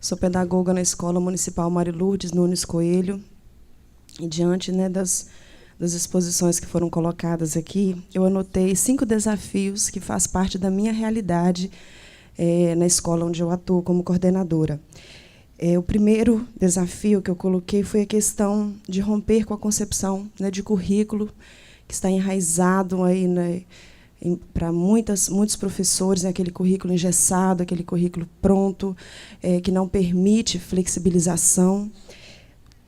Sou pedagoga na Escola Municipal Maria Lourdes Nunes Coelho. E, diante, né, das exposições que foram colocadas aqui, eu anotei 5 desafios que fazem parte da minha realidade na escola onde eu atuo como coordenadora. O primeiro desafio que eu coloquei foi a questão de romper com a concepção, né, de currículo que está enraizado aí, né, para muitos professores, né, aquele currículo engessado, aquele currículo pronto, que não permite flexibilização.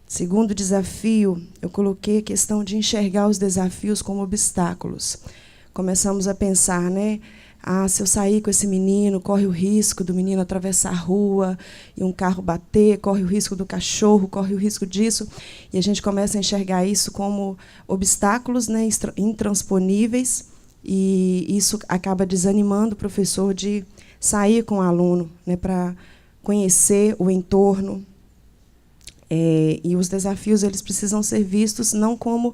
Segundo desafio, eu coloquei a questão de enxergar os desafios como obstáculos. Começamos a pensar, né, se eu sair com esse menino, corre o risco do menino atravessar a rua e um carro bater, corre o risco do cachorro, corre o risco disso. E a gente começa a enxergar isso como obstáculos, né, intransponíveis, e isso acaba desanimando o professor de sair com o aluno, né, para conhecer o entorno. E os desafios eles precisam ser vistos não como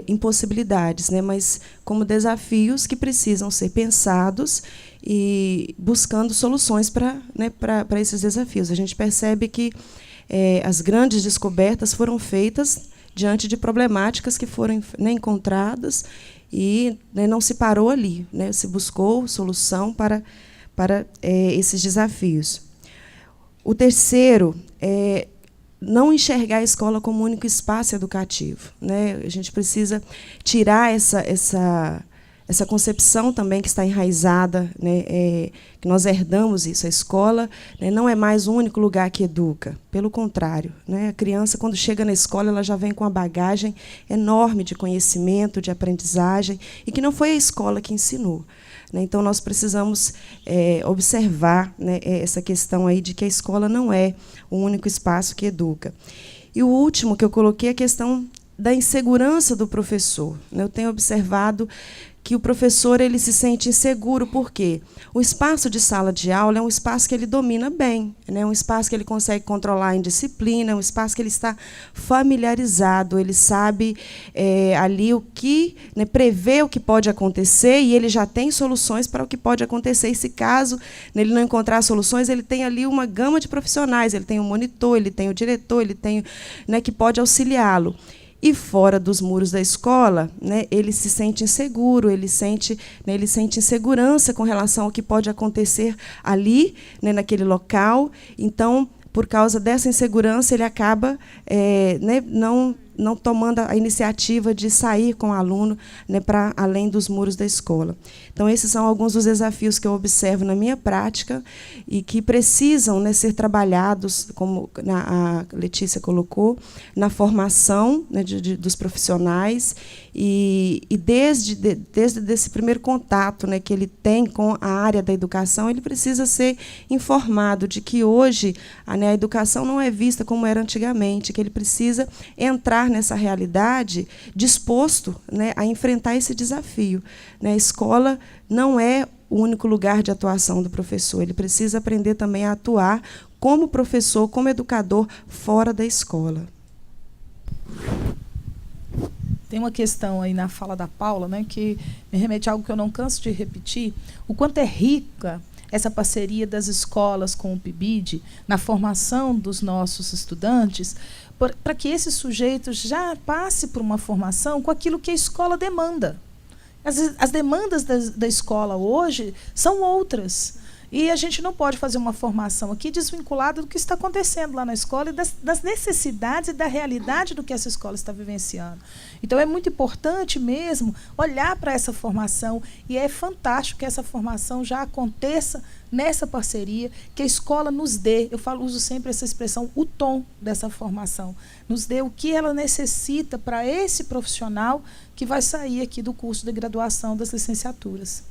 impossibilidades, né, mas como desafios que precisam ser pensados e buscando soluções para esses desafios. A gente percebe que as grandes descobertas foram feitas diante de problemáticas que foram, né, encontradas e, né, não se parou ali, né, se buscou solução para esses desafios. O terceiro é não enxergar a escola como um único espaço educativo, né? A gente precisa tirar essa concepção também que está enraizada, né? Que nós herdamos isso. A escola, né, não é mais o único lugar que educa. Pelo contrário, né? A criança, quando chega na escola, ela já vem com uma bagagem enorme de conhecimento, de aprendizagem, e que não foi a escola que ensinou. Então, nós precisamos observar, né, essa questão aí de que a escola não é o único espaço que educa. E o último que eu coloquei é a questão da insegurança do professor. Eu tenho observado que o professor ele se sente inseguro, porque o espaço de sala de aula é um espaço que ele domina bem, né? Um espaço que ele consegue controlar em disciplina, um espaço que ele está familiarizado, ele sabe ali o que, né, prevê o que pode acontecer, e ele já tem soluções para o que pode acontecer. E se caso, né, ele não encontrar soluções, ele tem ali uma gama de profissionais, ele tem o monitor, ele tem o diretor, ele tem, né, que pode auxiliá-lo. E fora dos muros da escola, né, ele se sente inseguro, ele sente insegurança com relação ao que pode acontecer ali, né, naquele local. Então, por causa dessa insegurança, ele acaba né, não tomando a iniciativa de sair com o aluno, né, para além dos muros da escola. Então, esses são alguns dos desafios que eu observo na minha prática e que precisam, né, ser trabalhados, como a Letícia colocou, na formação, né, dos profissionais, e desde esse primeiro contato, né, que ele tem com a área da educação, ele precisa ser informado de que hoje a educação não é vista como era antigamente, que ele precisa entrar nessa realidade disposto, né, a enfrentar esse desafio. A escola não é o único lugar de atuação do professor, ele precisa aprender também a atuar como professor, como educador, fora da escola. Tem uma questão aí na fala da Paula, né, que me remete a algo que eu não canso de repetir, o quanto é rica essa parceria das escolas com o PIBID na formação dos nossos estudantes, para que esse sujeito já passe por uma formação com aquilo que a escola demanda. As demandas da escola hoje são outras. E a gente não pode fazer uma formação aqui desvinculada do que está acontecendo lá na escola e das necessidades e da realidade do que essa escola está vivenciando. Então, é muito importante mesmo olhar para essa formação, e é fantástico que essa formação já aconteça nessa parceria, que a escola nos dê, uso sempre essa expressão, o tom dessa formação, nos dê o que ela necessita para esse profissional que vai sair aqui do curso de graduação das licenciaturas.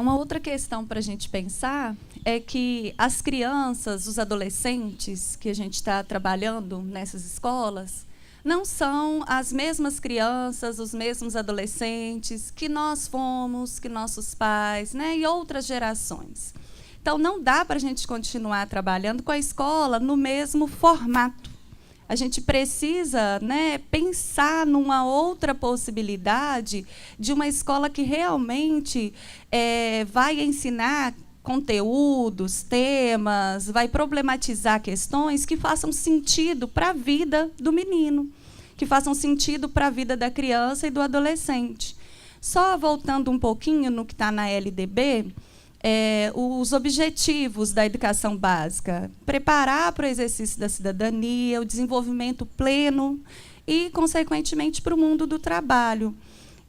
Uma outra questão para a gente pensar é que as crianças, os adolescentes que a gente está trabalhando nessas escolas, não são as mesmas crianças, os mesmos adolescentes que nós fomos, que nossos pais, né, e outras gerações. Então, não dá para a gente continuar trabalhando com a escola no mesmo formato. A gente precisa, né, pensar numa outra possibilidade de uma escola que realmente vai ensinar conteúdos, temas, vai problematizar questões que façam sentido para a vida do menino, que façam sentido para a vida da criança e do adolescente. Só voltando um pouquinho no que está na LDB, os objetivos da educação básica: preparar para o exercício da cidadania, o desenvolvimento pleno e, consequentemente, para o mundo do trabalho.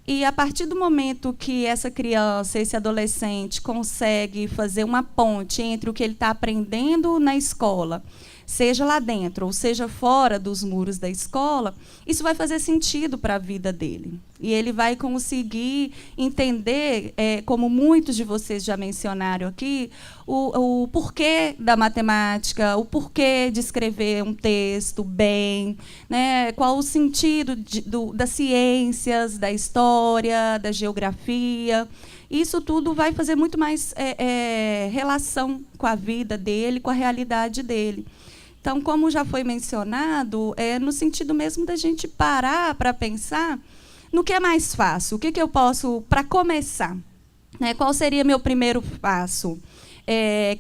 E, a partir do momento que essa criança, esse adolescente, consegue fazer uma ponte entre o que ele está aprendendo na escola, seja lá dentro ou seja fora dos muros da escola, isso vai fazer sentido para a vida dele. E ele vai conseguir entender, como muitos de vocês já mencionaram aqui, o porquê da matemática, o porquê de escrever um texto bem, né? Qual o sentido das ciências, da história, da geografia. Isso tudo vai fazer muito mais relação com a vida dele, com a realidade dele. Então, como já foi mencionado, no sentido mesmo da gente parar para pensar no que é mais fácil, o que eu posso, para começar, né? Qual seria meu primeiro passo?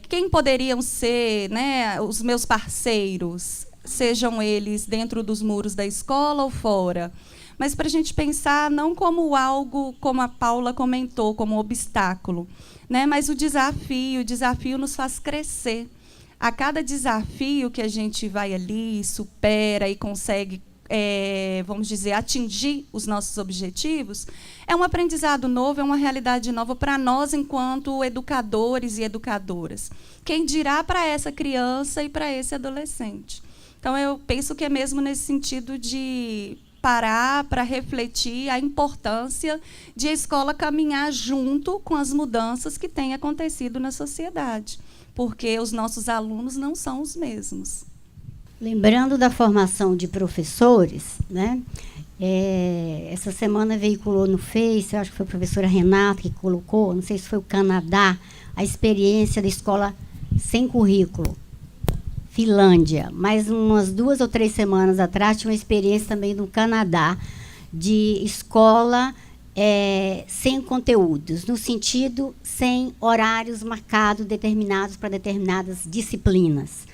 Quem poderiam ser, né, os meus parceiros, sejam eles dentro dos muros da escola ou fora? Mas para a gente pensar não como algo, como a Paula comentou, como obstáculo, né, mas o desafio nos faz crescer. A cada desafio que a gente vai ali, supera e consegue, vamos dizer, atingir os nossos objetivos, é um aprendizado novo, é uma realidade nova para nós enquanto educadores e educadoras. Quem dirá para essa criança e para esse adolescente? Então, eu penso que é mesmo nesse sentido de parar para refletir a importância de a escola caminhar junto com as mudanças que têm acontecido na sociedade, porque os nossos alunos não são os mesmos. Lembrando da formação de professores, né? Essa semana veiculou no Face, eu acho que foi a professora Renata que colocou, não sei se foi o Canadá, a experiência da escola sem currículo, Finlândia. Mas umas 2 ou 3 semanas atrás tinha uma experiência também no Canadá de escola sem conteúdos, no sentido sem horários marcados, determinados para determinadas disciplinas.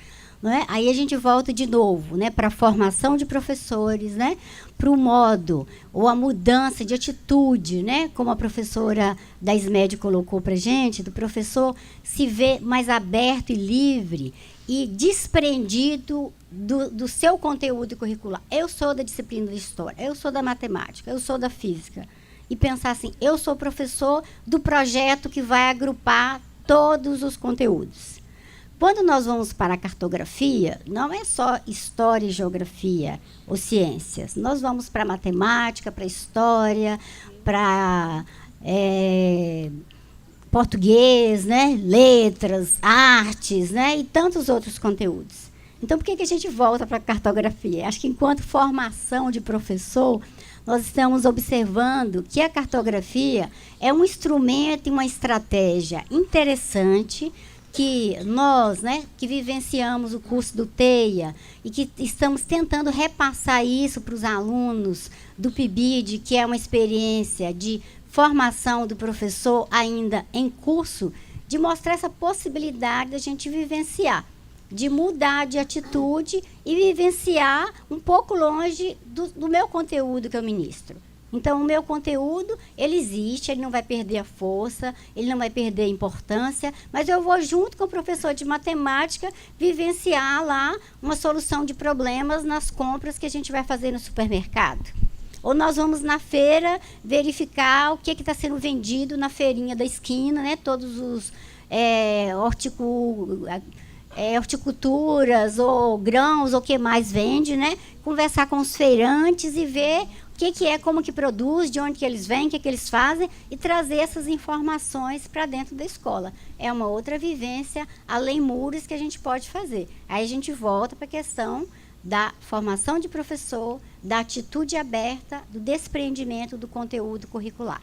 Não é? Aí a gente volta de novo, né, para a formação de professores, né, para o modo ou a mudança de atitude, né, como a professora da SMED colocou para a gente, do professor se ver mais aberto e livre e desprendido do seu conteúdo curricular. Eu sou da disciplina de história, eu sou da matemática, eu sou da física. E pensar assim, eu sou professor do projeto que vai agrupar todos os conteúdos. Quando nós vamos para a cartografia, não é só história e geografia ou ciências. Nós vamos para matemática, para história, para português, né, letras, artes, né, e tantos outros conteúdos. Então, por que a gente volta para a cartografia? Acho que enquanto formação de professor, nós estamos observando que a cartografia é um instrumento e uma estratégia interessante que nós, né, que vivenciamos o curso do TEIA e que estamos tentando repassar isso para os alunos do PIBID, que é uma experiência de formação do professor ainda em curso, de mostrar essa possibilidade da gente vivenciar, de mudar de atitude e vivenciar um pouco longe do meu conteúdo que eu ministro. Então, o meu conteúdo, ele existe, ele não vai perder a força, ele não vai perder a importância, mas eu vou, junto com o professor de matemática, vivenciar lá uma solução de problemas nas compras que a gente vai fazer no supermercado. Ou nós vamos na feira verificar o que está sendo vendido na feirinha da esquina, né? Todos os horticulturas ou grãos ou o que mais vende, né? Conversar com os feirantes e ver o que é, como que produz, de onde que eles vêm, o que eles fazem e trazer essas informações para dentro da escola. É uma outra vivência além muros que a gente pode fazer. Aí a gente volta para a questão da formação de professor, da atitude aberta, do desprendimento do conteúdo curricular.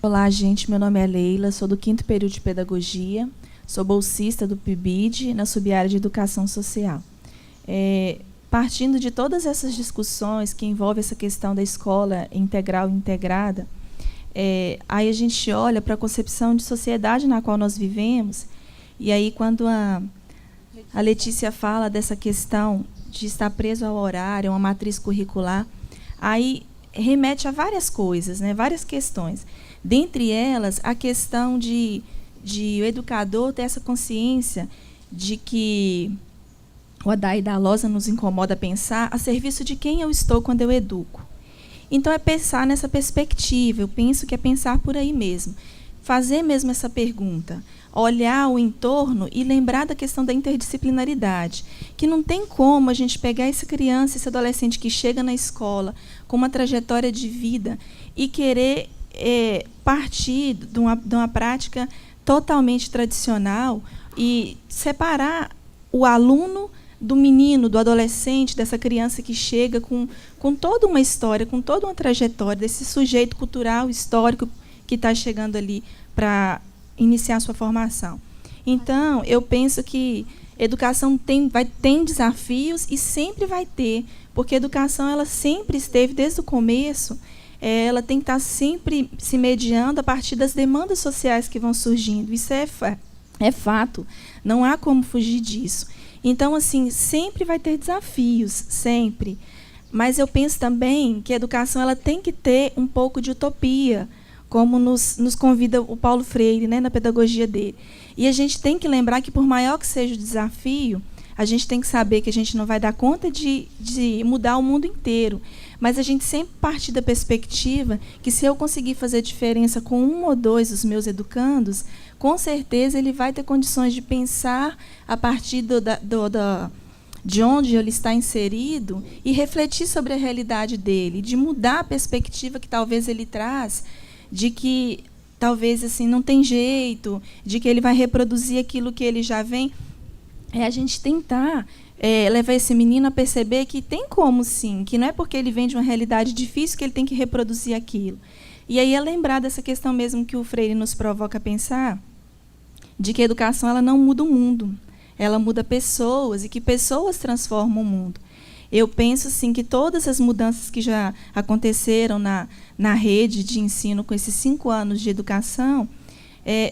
Olá, gente. Meu nome é Leila, sou do 5º período de Pedagogia, sou bolsista do PIBID na subárea de Educação Social. Partindo de todas essas discussões que envolvem essa questão da escola integral e integrada, aí a gente olha para a concepção de sociedade na qual nós vivemos E aí, quando a Letícia fala dessa questão de estar preso ao horário, uma matriz curricular, aí remete a várias coisas, né, várias questões. Dentre elas, a questão de o educador ter essa consciência de que o Haddai da Loza nos incomoda pensar a serviço de quem eu estou quando eu educo. Então, é pensar nessa perspectiva, eu penso que é pensar por aí mesmo. Fazer mesmo essa pergunta, olhar o entorno e lembrar da questão da interdisciplinaridade, que não tem como a gente pegar essa criança, esse adolescente que chega na escola com uma trajetória de vida e querer partir de uma prática totalmente tradicional e separar o aluno do menino, do adolescente, dessa criança que chega com toda uma história, com toda uma trajetória, desse sujeito cultural, histórico que está chegando ali para iniciar sua formação. Então, eu penso que educação tem desafios e sempre vai ter, porque a educação ela sempre esteve, desde o começo, ela tem que estar sempre se mediando a partir das demandas sociais que vão surgindo. Isso é fato, não há como fugir disso. Então, assim, sempre vai ter desafios, sempre. Mas eu penso também que a educação ela tem que ter um pouco de utopia, como nos convida o Paulo Freire, né, na pedagogia dele. E a gente tem que lembrar que, por maior que seja o desafio, a gente tem que saber que a gente não vai dar conta de mudar o mundo inteiro. Mas a gente sempre parte da perspectiva que, se eu conseguir fazer diferença com um ou dois dos meus educandos, com certeza ele vai ter condições de pensar a partir de onde ele está inserido e refletir sobre a realidade dele, de mudar a perspectiva que talvez ele traz, de que talvez assim não tem jeito, de que ele vai reproduzir aquilo que ele já vem. É a gente tentar levar esse menino a perceber que tem como sim, que não é porque ele vem de uma realidade difícil que ele tem que reproduzir aquilo. E aí é lembrar dessa questão mesmo que o Freire nos provoca a pensar, de que a educação ela não muda o mundo, ela muda pessoas e que pessoas transformam o mundo. Eu penso assim, que todas as mudanças que já aconteceram na rede de ensino com esses 5 anos de educação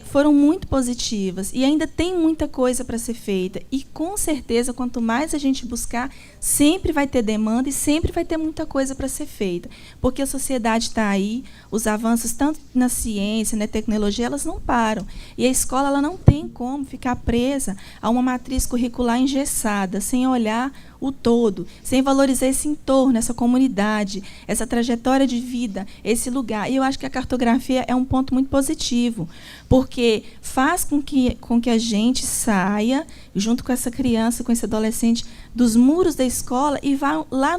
foram muito positivas e ainda tem muita coisa para ser feita. E, com certeza, quanto mais a gente buscar, sempre vai ter demanda e sempre vai ter muita coisa para ser feita. Porque a sociedade está aí, os avanços, tanto na ciência, na tecnologia, elas não param. E a escola ela não tem como ficar presa a uma matriz curricular engessada, sem olhar o todo, sem valorizar esse entorno, essa comunidade, essa trajetória de vida, esse lugar. E eu acho que a cartografia é um ponto muito positivo, porque faz com que a gente saia, junto com essa criança, com esse adolescente, dos muros da escola e vá lá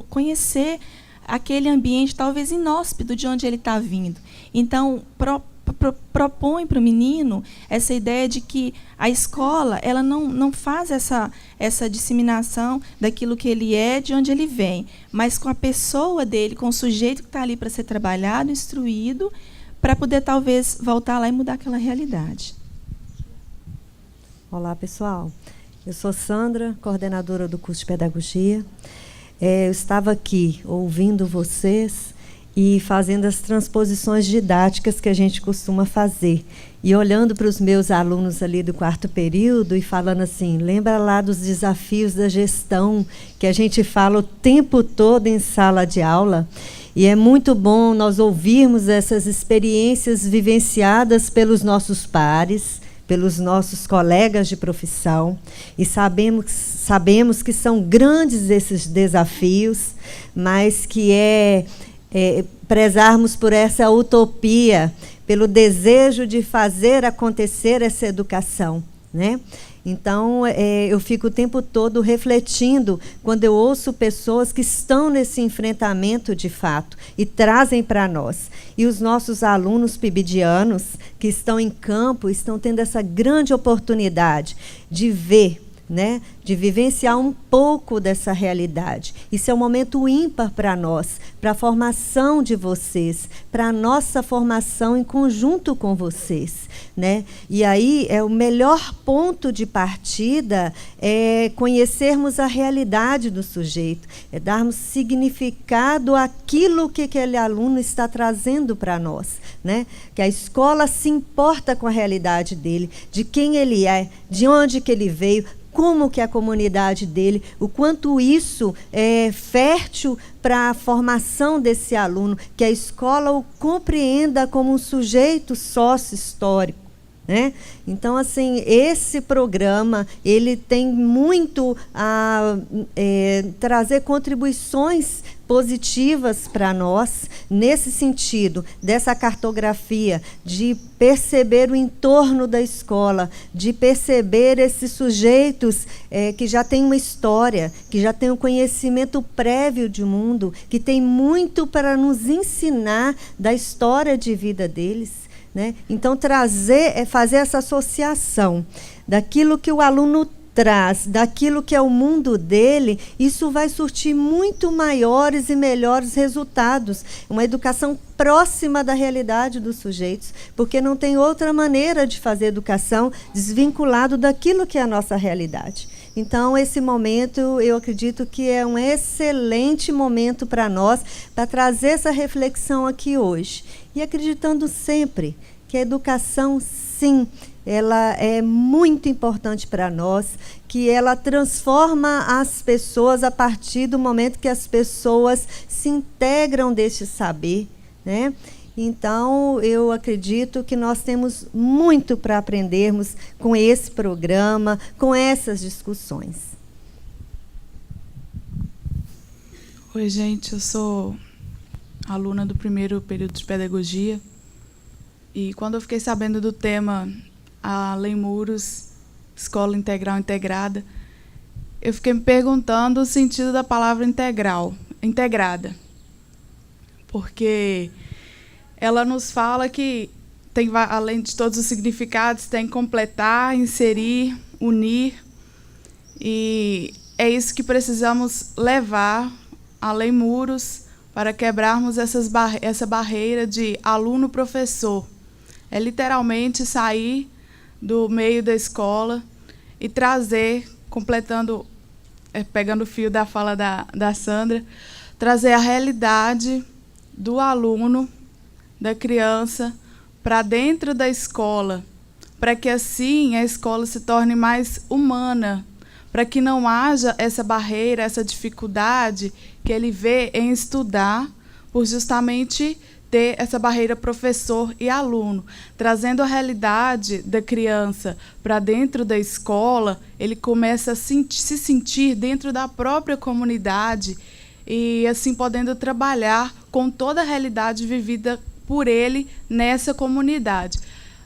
conhecer aquele ambiente, talvez inóspito, de onde ele está vindo. Então, propõe para o menino essa ideia de que a escola ela não faz essa disseminação daquilo que ele é, de onde ele vem, mas com a pessoa dele, com o sujeito que está ali para ser trabalhado, instruído, para poder talvez voltar lá e mudar aquela realidade. Olá, pessoal. Eu sou Sandra, coordenadora do curso de Pedagogia. Eu estava aqui ouvindo vocês e fazendo as transposições didáticas que a gente costuma fazer. E olhando para os meus alunos ali do 4º período e falando assim, lembra lá dos desafios da gestão que a gente fala o tempo todo em sala de aula. E é muito bom nós ouvirmos essas experiências vivenciadas pelos nossos pares, pelos nossos colegas de profissão, e sabemos que são grandes esses desafios, mas que prezarmos por essa utopia, pelo desejo de fazer acontecer essa educação, né? Então, eu fico o tempo todo refletindo quando eu ouço pessoas que estão nesse enfrentamento de fato e trazem para nós. E os nossos alunos pibidianos que estão em campo estão tendo essa grande oportunidade de ver né, de vivenciar um pouco dessa realidade. Isso é um momento ímpar para nós, para a formação de vocês, para a nossa formação em conjunto com vocês, né? E aí é o melhor ponto de partida é conhecermos a realidade do sujeito, é darmos significado àquilo que aquele aluno está trazendo para nós, né? Que a escola se importa com a realidade dele, de quem ele é, de onde que ele veio, como que é a comunidade dele, o quanto isso é fértil para a formação desse aluno, que a escola o compreenda como um sujeito sócio-histórico, né? Então, assim, esse programa ele tem muito a trazer contribuições positivas para nós, nesse sentido, dessa cartografia, de perceber o entorno da escola, de perceber esses sujeitos que já têm uma história, que já têm um conhecimento prévio de mundo, que tem muito para nos ensinar da história de vida deles, né? Então, fazer essa associação daquilo que o aluno traz, daquilo que é o mundo dele, isso vai surtir muito maiores e melhores resultados. Uma educação próxima da realidade dos sujeitos, porque não tem outra maneira de fazer educação desvinculado daquilo que é a nossa realidade. Então, esse momento, eu acredito que é um excelente momento para nós, para trazer essa reflexão aqui hoje. E acreditando sempre que a educação, sim, ela é muito importante para nós, que ela transforma as pessoas a partir do momento que as pessoas se integram desse saber, né? Então, eu acredito que nós temos muito para aprendermos com esse programa, com essas discussões. Oi, gente, eu sou aluna do primeiro período de pedagogia e quando eu fiquei sabendo do tema Além Muros, Escola Integral Integrada, eu fiquei me perguntando o sentido da palavra integrada, porque ela nos fala que, tem, além de todos os significados, tem completar, inserir, unir, e é isso que precisamos levar além muros para quebrarmos essa barreira de aluno-professor. É literalmente sair do meio da escola e trazer, completando, pegando o fio da fala da Sandra, trazer a realidade do aluno, da criança, para dentro da escola, para que assim a escola se torne mais humana, para que não haja essa barreira, essa dificuldade que ele vê em estudar, por justamente ter essa barreira professor e aluno. Trazendo a realidade da criança para dentro da escola, ele começa a se sentir dentro da própria comunidade e assim podendo trabalhar com toda a realidade vivida por ele nessa comunidade.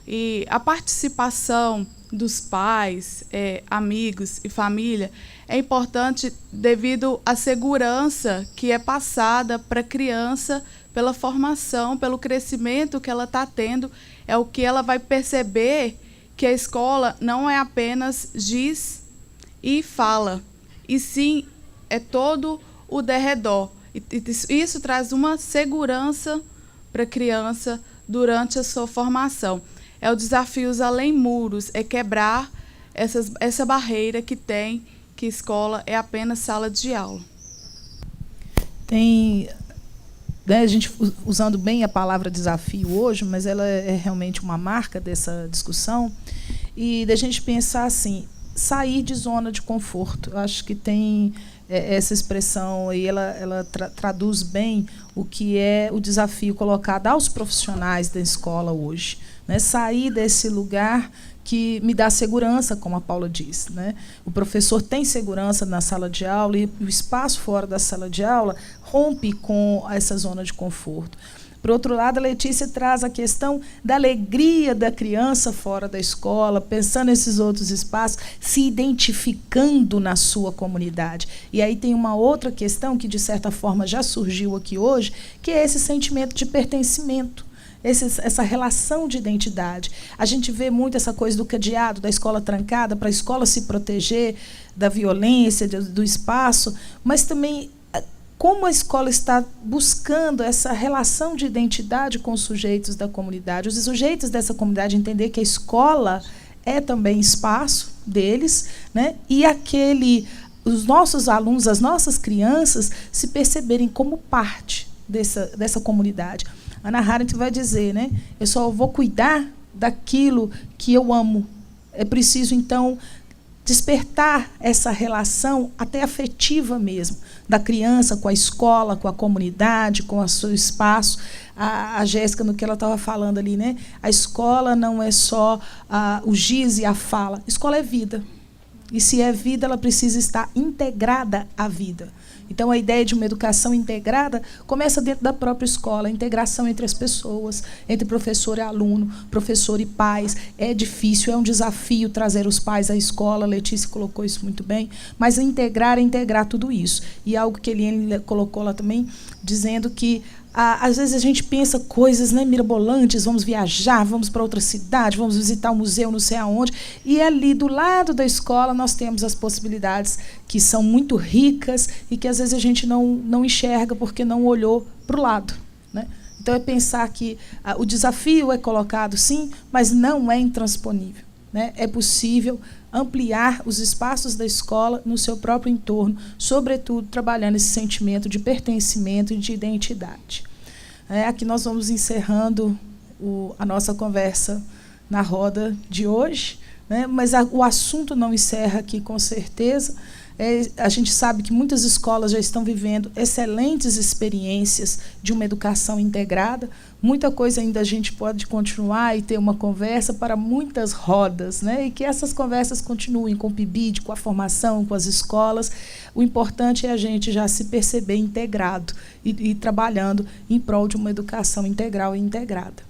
E a participação dos pais, amigos e família é importante devido à segurança que é passada para a criança pela formação, pelo crescimento que ela está tendo. É o que ela vai perceber que a escola não é apenas giz e fala, e sim é todo o derredor. Isso traz uma segurança para a criança durante a sua formação. É o Desafios Além Muros, é quebrar essa barreira que tem, que escola é apenas sala de aula. Tem, né, a gente usando bem a palavra desafio hoje, mas ela é realmente uma marca dessa discussão, e da gente pensar assim, sair de zona de conforto. Eu acho que tem essa expressão e ela traduz bem o que é o desafio colocado aos profissionais da escola hoje, né? Sair desse lugar que me dá segurança, como a Paula diz, né? O professor tem segurança na sala de aula e o espaço fora da sala de aula rompe com essa zona de conforto. Por outro lado, a Letícia traz a questão da alegria da criança fora da escola, pensando nesses outros espaços, se identificando na sua comunidade. E aí tem uma outra questão que, de certa forma, já surgiu aqui hoje, que é esse sentimento de pertencimento. essa relação de identidade. A gente vê muito essa coisa do cadeado, da escola trancada, para a escola se proteger da violência, do espaço, mas também como a escola está buscando essa relação de identidade com os sujeitos da comunidade. Os sujeitos dessa comunidade entender que a escola é também espaço deles, né? E os nossos alunos, as nossas crianças, se perceberem como parte dessa comunidade. Hannah Arendt vai dizer, né? Eu só vou cuidar daquilo que eu amo. É preciso, então, despertar essa relação até afetiva mesmo, da criança com a escola, com a comunidade, com o seu espaço. A Jéssica, no que ela estava falando ali, né? A escola não é só o giz e a fala. A escola é vida. E se é vida, ela precisa estar integrada à vida. Então, a ideia de uma educação integrada começa dentro da própria escola, a integração entre as pessoas, entre professor e aluno, professor e pais. É difícil, é um desafio trazer os pais à escola, a Letícia colocou isso muito bem, mas integrar tudo isso. E algo que a Eliane colocou lá também, dizendo que às vezes a gente pensa coisas, né, mirabolantes, vamos viajar, vamos para outra cidade, vamos visitar um museu, não sei aonde, e ali do lado da escola nós temos as possibilidades que são muito ricas e que às vezes a gente não enxerga porque não olhou para o lado, né? Então é pensar que o desafio é colocado sim, mas não é intransponível, né? É possível ampliar os espaços da escola no seu próprio entorno, sobretudo trabalhando esse sentimento de pertencimento e de identidade. Aqui nós vamos encerrando a nossa conversa na roda de hoje, né? Mas o assunto não encerra aqui, com certeza. A gente sabe que muitas escolas já estão vivendo excelentes experiências de uma educação integrada. Muita coisa ainda a gente pode continuar e ter uma conversa para muitas rodas, né? E que essas conversas continuem com o PIBID, com a formação, com as escolas. O importante é a gente já se perceber integrado e trabalhando em prol de uma educação integral e integrada.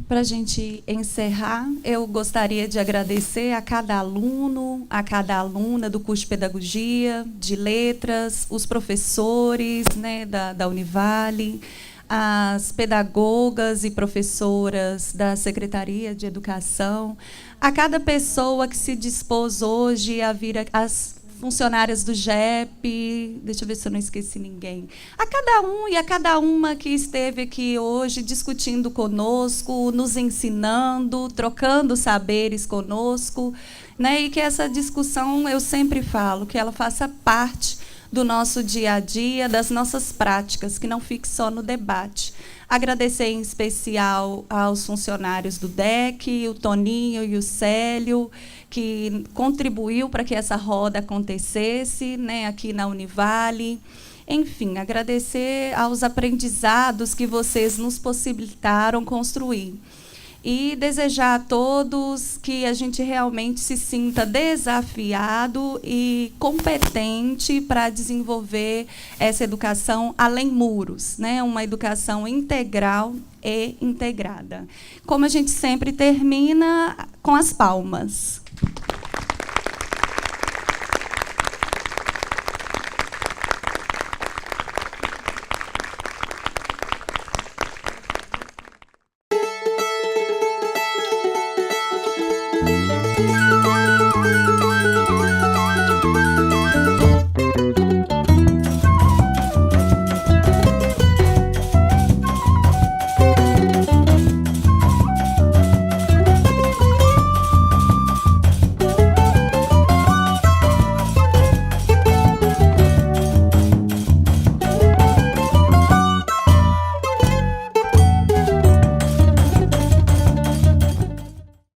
Para a gente encerrar, eu gostaria de agradecer a cada aluno, a cada aluna do curso de Pedagogia, de Letras, os professores, né, da Univale, as pedagogas e professoras da Secretaria de Educação, a cada pessoa que se dispôs hoje a vir, as funcionárias do GEP, deixa eu ver se eu não esqueci ninguém, a cada um e a cada uma que esteve aqui hoje discutindo conosco, nos ensinando, trocando saberes conosco, né? E que essa discussão, eu sempre falo, que ela faça parte do nosso dia a dia, das nossas práticas, que não fique só no debate. Agradecer em especial aos funcionários do DEC, o Toninho e o Célio, que contribuiu para que essa roda acontecesse, né, aqui na Univale. Enfim, agradecer aos aprendizados que vocês nos possibilitaram construir. E desejar a todos que a gente realmente se sinta desafiado e competente para desenvolver essa educação além muros, né? Uma educação integral e integrada. Como a gente sempre termina, com as palmas.